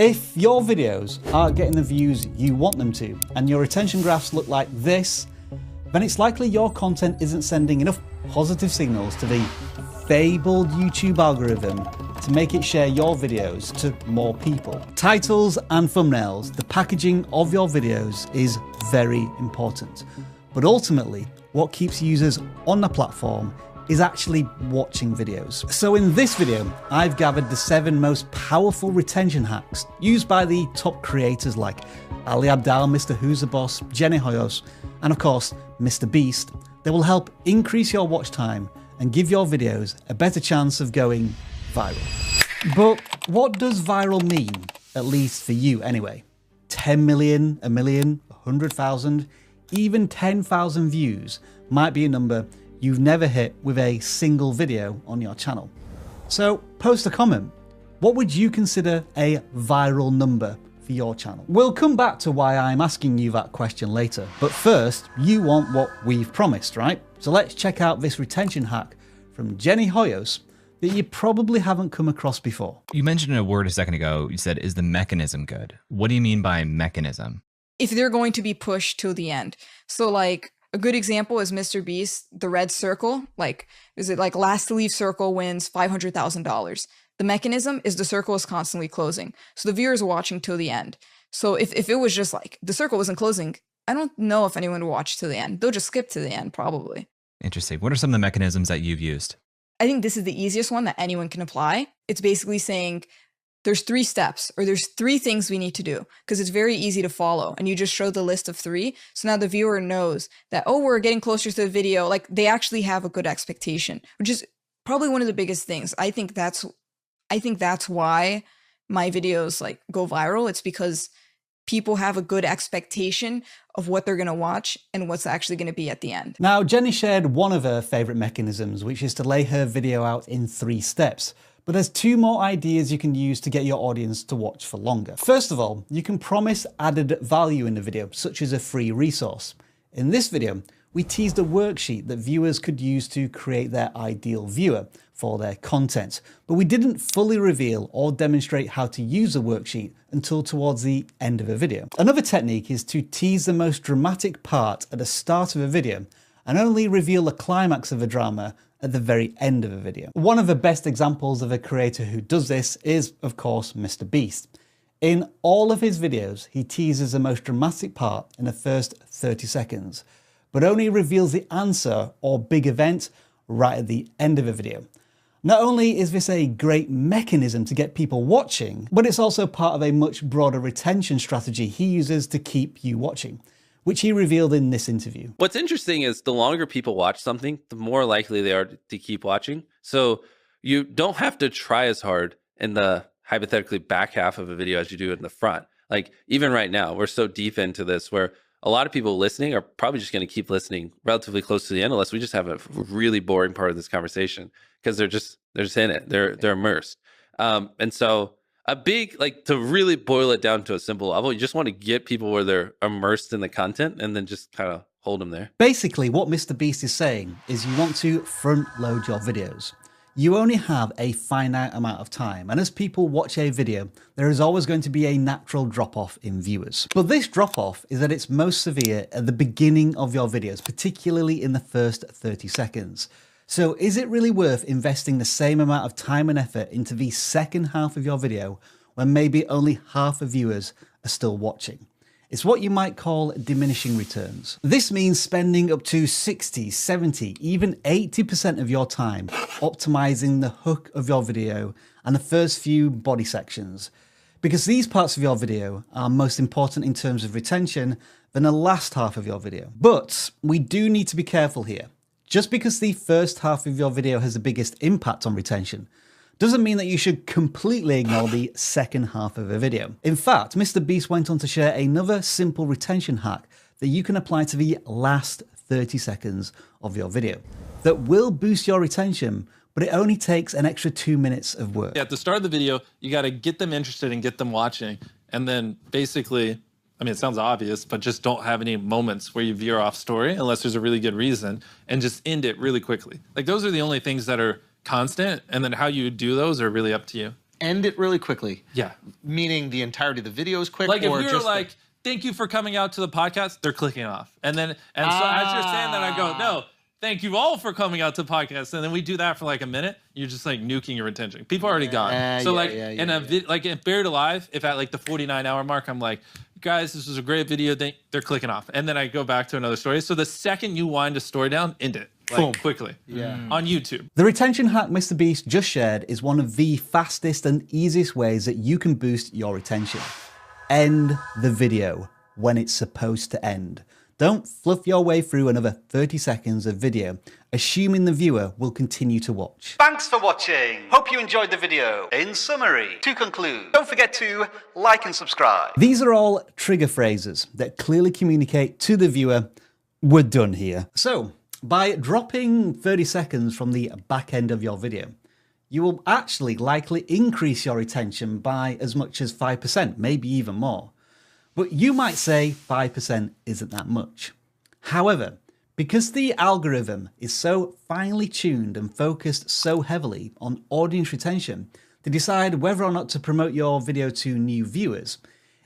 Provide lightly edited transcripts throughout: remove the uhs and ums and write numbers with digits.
If your videos aren't getting the views you want them to, and your retention graphs look like this, then it's likely your content isn't sending enough positive signals to the fabled YouTube algorithm to make it share your videos to more people. Titles and thumbnails, the packaging of your videos is very important. But ultimately, what keeps users on the platform is actually watching videos. So in this video, I've gathered the 7 most powerful retention hacks used by the top creators like Ali Abdaal, Mr. Who's the Boss, Jenny Hoyos, and of course, Mr. Beast, that will help increase your watch time and give your videos a better chance of going viral. But what does viral mean, at least for you anyway? 10 million, a million, 100,000, even 10,000 views might be a number you've never hit with a single video on your channel. So post a comment. What would you consider a viral number for your channel? We'll come back to why I'm asking you that question later, but first, you want what we've promised, right? So let's check out this retention hack from Jenny Hoyos that you probably haven't come across before. You mentioned a word a second ago. You said, is the mechanism good? What do you mean by mechanism? If they're going to be pushed to the end. So like, a good example is Mr. Beast, the red circle. Like, is it like last to leave circle wins $500,000? The mechanism is the circle is constantly closing. So the viewers are watching till the end. So if it was just like the circle wasn't closing, I don't know if anyone would watch to the end. They'll just skip to the end probably. Interesting. What are some of the mechanisms that you've used? I think this is the easiest one that anyone can apply. It's basically saying, there's 3 steps, or there's 3 things we need to do, because it's very easy to follow. And you just show the list of 3. So now the viewer knows that, oh, we're getting closer to the video. Like, they actually have a good expectation, which is probably one of the biggest things. I think that's why my videos like go viral. It's because people have a good expectation of what they're going to watch and what's actually going to be at the end. Now, Jenny shared one of her favorite mechanisms, which is to lay her video out in 3 steps. But there's 2 more ideas you can use to get your audience to watch for longer. First of all, you can promise added value in the video, such as a free resource. In this video, we teased a worksheet that viewers could use to create their ideal viewer for their content, but we didn't fully reveal or demonstrate how to use the worksheet until towards the end of a video. Another technique is to tease the most dramatic part at the start of a video and only reveal the climax of a drama at the very end of a video. One of the best examples of a creator who does this is, of course, Mr. Beast. In all of his videos, he teases the most dramatic part in the first 30 seconds, but only reveals the answer or big event right at the end of a video. Not only is this a great mechanism to get people watching, but it's also part of a much broader retention strategy he uses to keep you watching, which he revealed in this interview. What's interesting is the longer people watch something, the more likely they are to keep watching. So you don't have to try as hard in the hypothetically back half of a video as you do in the front. Like even right now, we're so deep into this where a lot of people listening are probably just going to keep listening relatively close to the end, unless we just have a really boring part of this conversation because they're just in it. They're immersed. And so a big, like to really boil it down to a simple level, you just want to get people where they're immersed in the content and then just kind of hold them there. Basically, what Mr. Beast is saying is you want to front load your videos. You only have a finite amount of time, and as people watch a video, there is always going to be a natural drop-off in viewers. But this drop-off is at its most severe at the beginning of your videos, particularly in the first 30 seconds. So is it really worth investing the same amount of time and effort into the second half of your video when maybe only half the viewers are still watching? It's what you might call diminishing returns. This means spending up to 60, 70, even 80% of your time optimizing the hook of your video and the first few body sections, because these parts of your video are most important in terms of retention than the last half of your video. But we do need to be careful here. Just because the first half of your video has the biggest impact on retention doesn't mean that you should completely ignore the second half of a video. In fact, Mr. Beast went on to share another simple retention hack that you can apply to the last 30 seconds of your video that will boost your retention, but it only takes an extra 2 minutes of work. At the start of the video, you got to get them interested and get them watching. And then basically, I mean, it sounds obvious, but just don't have any moments where you veer off story unless there's a really good reason, and just end it really quickly. Like those are the only things that are constant, and then how you do those are really up to you. end it really quickly. Yeah. Meaning the entirety of the video is quick. Like if or we were just like, thank you for coming out to the podcast, they're clicking off. And so as you're saying that, I go, no, thank you all for coming out to the podcast. And then we do that for like a minute. You're just like nuking your retention. People are already gone. So like in Buried Alive, if at like the 49-hour mark, I'm like, guys, this was a great video. They're clicking off. And then I go back to another story. So the second you wind a story down, end it. Like quickly. On YouTube. The retention hack Mr. Beast just shared is one of the fastest and easiest ways that you can boost your retention. End the video when it's supposed to end. Don't fluff your way through another 30 seconds of video, assuming the viewer will continue to watch. Thanks for watching. Hope you enjoyed the video. In summary, to conclude, don't forget to like and subscribe. These are all trigger phrases that clearly communicate to the viewer, we're done here. So, by dropping 30 seconds from the back end of your video, you will actually likely increase your retention by as much as 5%, maybe even more. But you might say 5% isn't that much. However, because the algorithm is so finely tuned and focused so heavily on audience retention to decide whether or not to promote your video to new viewers,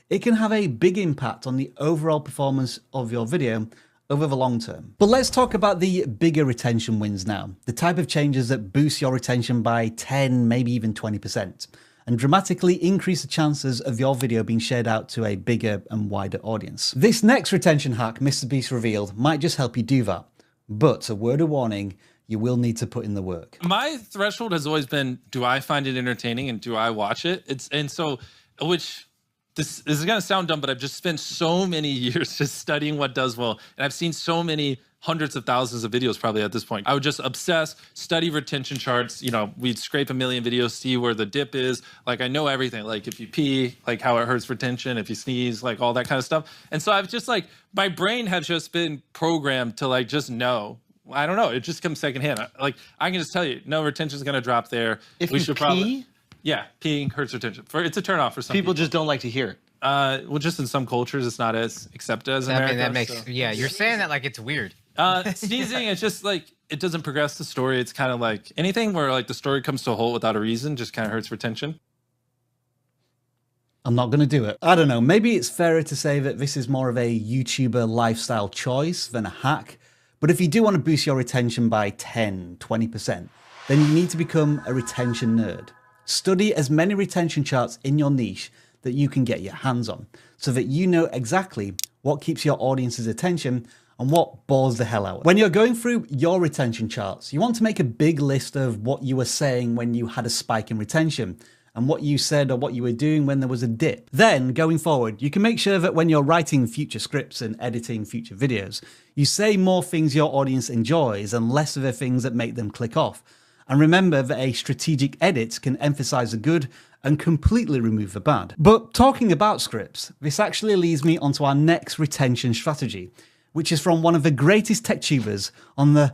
it can have a big impact on the overall performance of your video over the long term. But let's talk about the bigger retention wins now, the type of changes that boost your retention by 10, maybe even 20%, and dramatically increase the chances of your video being shared out to a bigger and wider audience. This next retention hack Mr. Beast revealed might just help you do that, but a word of warning, you will need to put in the work. My threshold has always been, do I find it entertaining and do I watch it? This is going to sound dumb, but I've just spent so many years just studying what does well. And I've seen so many hundreds of thousands of videos probably at this point. I would just obsess, study retention charts. You know, we'd scrape a million videos, see where the dip is. Like I know everything, like if you pee, like how it hurts retention, if you sneeze, like all that kind of stuff. And so I've just like, my brain has just been programmed to like, just know. I don't know. It just comes secondhand. Like I can just tell you, no, retention is going to drop there. If we should probably... Yeah, peeing hurts retention. It's a turnoff for some people. Just don't like to hear it. Well, just in some cultures, it's not as accepted as America. I mean, that makes, yeah, you're saying that like it's weird. Sneezing, it's just like, it doesn't progress the story. It's kind of like anything where like the story comes to a halt without a reason just kind of hurts retention. I'm not going to do it. I don't know, maybe it's fairer to say that this is more of a YouTuber lifestyle choice than a hack. But if you do want to boost your retention by 10, 20%, then you need to become a retention nerd. Study as many retention charts in your niche that you can get your hands on, so that you know exactly what keeps your audience's attention and what bores the hell out. When you're going through your retention charts, you want to make a big list of what you were saying when you had a spike in retention, and what you said or what you were doing when there was a dip. Then, going forward, you can make sure that when you're writing future scripts and editing future videos, you say more things your audience enjoys and less of the things that make them click off. And remember that a strategic edit can emphasize the good and completely remove the bad. But talking about scripts, this actually leads me onto our next retention strategy, which is from one of the greatest tech tubers on the...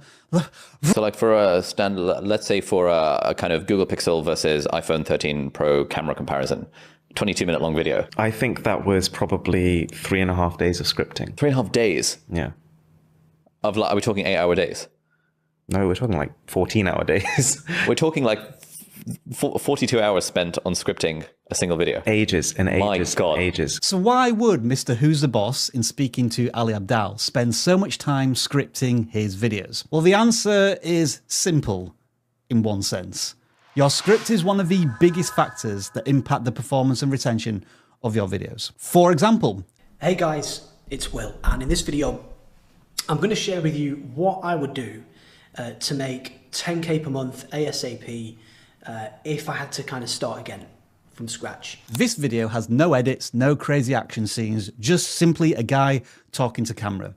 So like for a standard, let's say for a kind of Google Pixel versus iPhone 13 Pro camera comparison, 22-minute long video. I think that was probably 3.5 days of scripting. 3.5 days? Yeah. Of like, are we talking 8-hour days? No, we're talking like 14-hour days. We're talking like 42 hours spent on scripting a single video. Ages and ages. My God. And ages. So why would Mr. Who's the Boss, in speaking to Ali Abdaal, spend so much time scripting his videos? Well, the answer is simple in one sense. Your script is one of the biggest factors that impact the performance and retention of your videos. For example, hey guys, it's Will, and in this video, I'm going to share with you what I would do to make 10K per month ASAP if I had to kind of start again from scratch. This video has no edits, no crazy action scenes, just simply a guy talking to camera.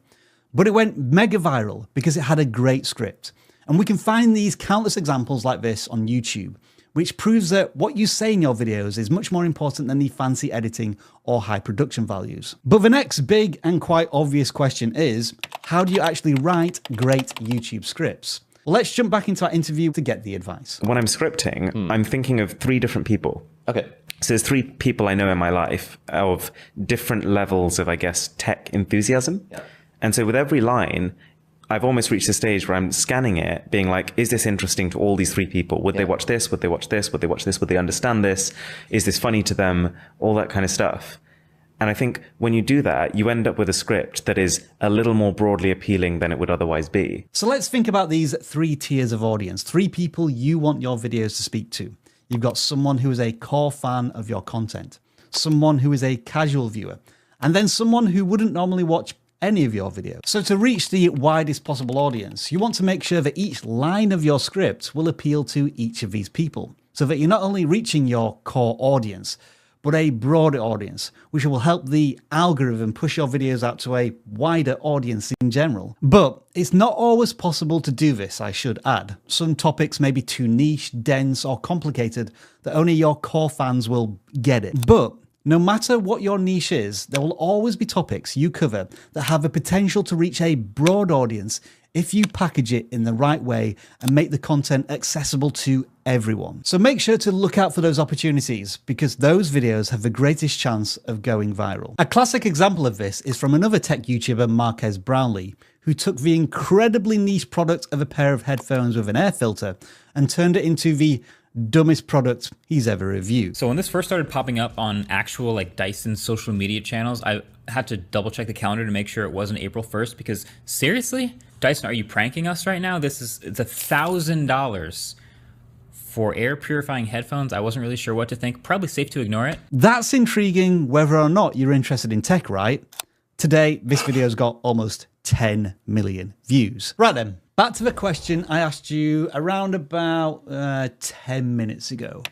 But it went mega viral because it had a great script. And we can find these countless examples like this on YouTube, which proves that what you say in your videos is much more important than the fancy editing or high production values. But the next big and quite obvious question is, how do you actually write great YouTube scripts? Well, let's jump back into our interview to get the advice. When I'm scripting, I'm thinking of 3 different people. Okay. So there's 3 people I know in my life of different levels of, I guess, tech enthusiasm. Yeah. And so with every line, I've almost reached a stage where I'm scanning it, being like, is this interesting to all these 3 people? Would they watch this? Would they watch this? Would they watch this? Would they understand this? Is this funny to them? All that kind of stuff. And I think when you do that, you end up with a script that is a little more broadly appealing than it would otherwise be. So let's think about these 3 tiers of audience, 3 people you want your videos to speak to. You've got someone who is a core fan of your content, someone who is a casual viewer, and then someone who wouldn't normally watch any of your videos. So to reach the widest possible audience, you want to make sure that each line of your script will appeal to each of these people, so that you're not only reaching your core audience, but a broader audience, which will help the algorithm push your videos out to a wider audience in general. But it's not always possible to do this, I should add. Some topics may be too niche, dense, or complicated that only your core fans will get it. But no matter what your niche is, there will always be topics you cover that have the potential to reach a broad audience if you package it in the right way and make the content accessible to everyone. So make sure to look out for those opportunities, because those videos have the greatest chance of going viral. A classic example of this is from another tech YouTuber, Marques Brownlee, who took the incredibly niche product of a pair of headphones with an air filter and turned it into the dumbest product he's ever reviewed. So when this first started popping up on actual like Dyson social media channels, I had to double check the calendar to make sure it wasn't April 1st, because seriously, Dyson, are you pranking us right now? It's $1,000 for air purifying headphones. I wasn't really sure what to think. Probably safe to ignore it. That's intriguing whether or not you're interested in tech, right? Today, this video's got almost 10 million views. Right then, back to the question I asked you around about 10 minutes ago.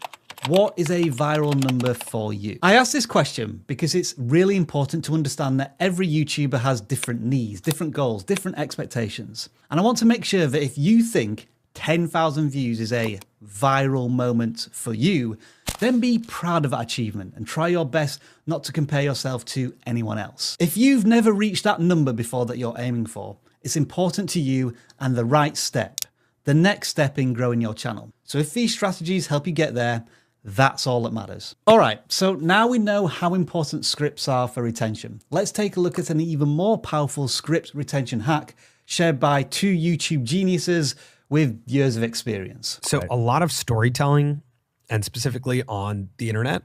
What is a viral number for you? I asked this question because it's really important to understand that every YouTuber has different needs, different goals, different expectations. And I want to make sure that if you think 10,000 views is a viral moment for you, then be proud of that achievement and try your best not to compare yourself to anyone else. If you've never reached that number before that you're aiming for, it's important to you and the right step, the next step in growing your channel. So if these strategies help you get there, that's all that matters. All right, so now we know how important scripts are for retention. Let's take a look at an even more powerful script retention hack shared by 2 YouTube geniuses with years of experience. So a lot of storytelling, and specifically on the internet,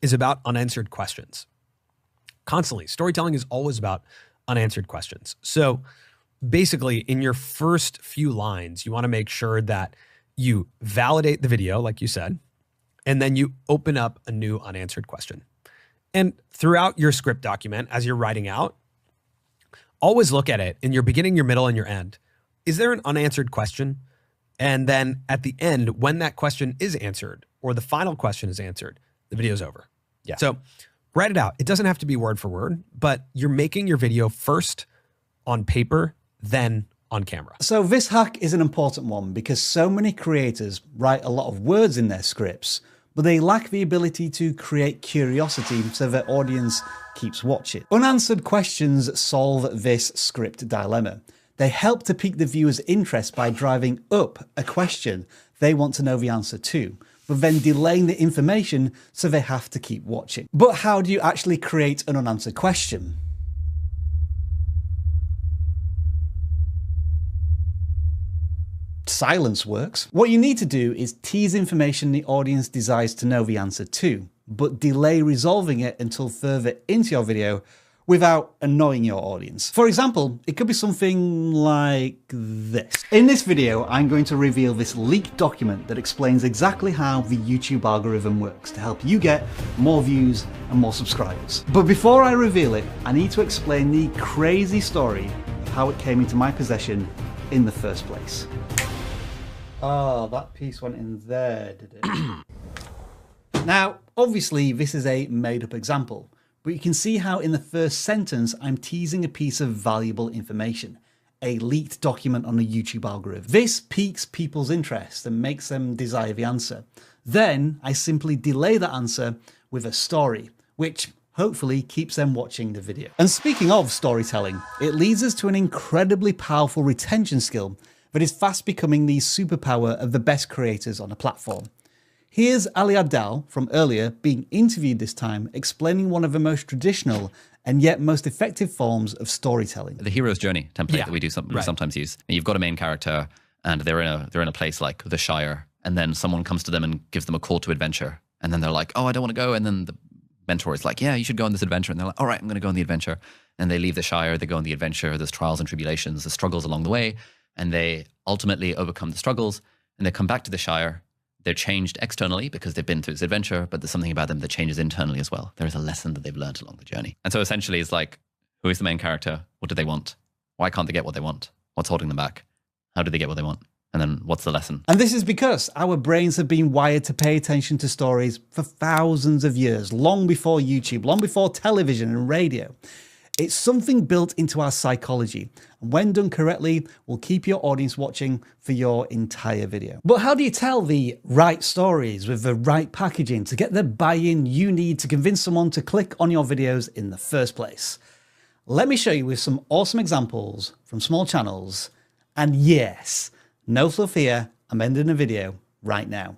is about unanswered questions. Constantly, storytelling is always about unanswered questions. So basically, in your first few lines, you want to make sure that you validate the video, like you said, and then you open up a new unanswered question. And throughout your script document, as you're writing out, always look at it in your beginning, your middle, and your end. Is there an unanswered question? And then at the end, when that question is answered, or the final question is answered, the video's over. Yeah. So write it out. It doesn't have to be word for word, but you're making your video first on paper, then on camera. So this hack is an important one because so many creators write a lot of words in their scripts, but they lack the ability to create curiosity so their audience keeps watching. Unanswered questions solve this script dilemma. They help to pique the viewer's interest by driving up a question they want to know the answer to, but then delaying the information so they have to keep watching. But how do you actually create an unanswered question? Silence works. What you need to do is tease information the audience desires to know the answer to, but delay resolving it until further into your video without annoying your audience. For example, it could be something like this. In this video, I'm going to reveal this leaked document that explains exactly how the YouTube algorithm works to help you get more views and more subscribers. But before I reveal it, I need to explain the crazy story of how it came into my possession in the first place. Oh, that piece went in there, did it? Now, obviously, this is a made-up example, but you can see how in the first sentence, I'm teasing a piece of valuable information, a leaked document on the YouTube algorithm. This piques people's interest and makes them desire the answer. Then I simply delay that answer with a story, which hopefully keeps them watching the video. And speaking of storytelling, it leads us to an incredibly powerful retention skill that is fast becoming the superpower of the best creators on a platform. Here's Ali Abdal from earlier being interviewed this time, explaining one of the most traditional and yet most effective forms of storytelling. The hero's journey template that we sometimes use. You've got a main character and they're in a place like the Shire, and then someone comes to them and gives them a call to adventure. And then they're like, oh, I don't want to go. And then the mentor is like, yeah, you should go on this adventure. And they're like, all right, I'm going to go on the adventure. And they leave the Shire, they go on the adventure. There's trials and tribulations, there's struggles along the way. And they ultimately overcome the struggles and they come back to the Shire. They're changed externally because they've been through this adventure, but there's something about them that changes internally as well. There is a lesson that they've learned along the journey. And so essentially it's like, who is the main character? What do they want? Why can't they get what they want? What's holding them back? How do they get what they want? And then what's the lesson? And this is because our brains have been wired to pay attention to stories for thousands of years, long before YouTube, long before television and radio. It's something built into our psychology, and when done correctly, will keep your audience watching for your entire video. But how do you tell the right stories with the right packaging to get the buy-in you need to convince someone to click on your videos in the first place? Let me show you with some awesome examples from small channels, and yes, no fluff here, I'm ending the video right now.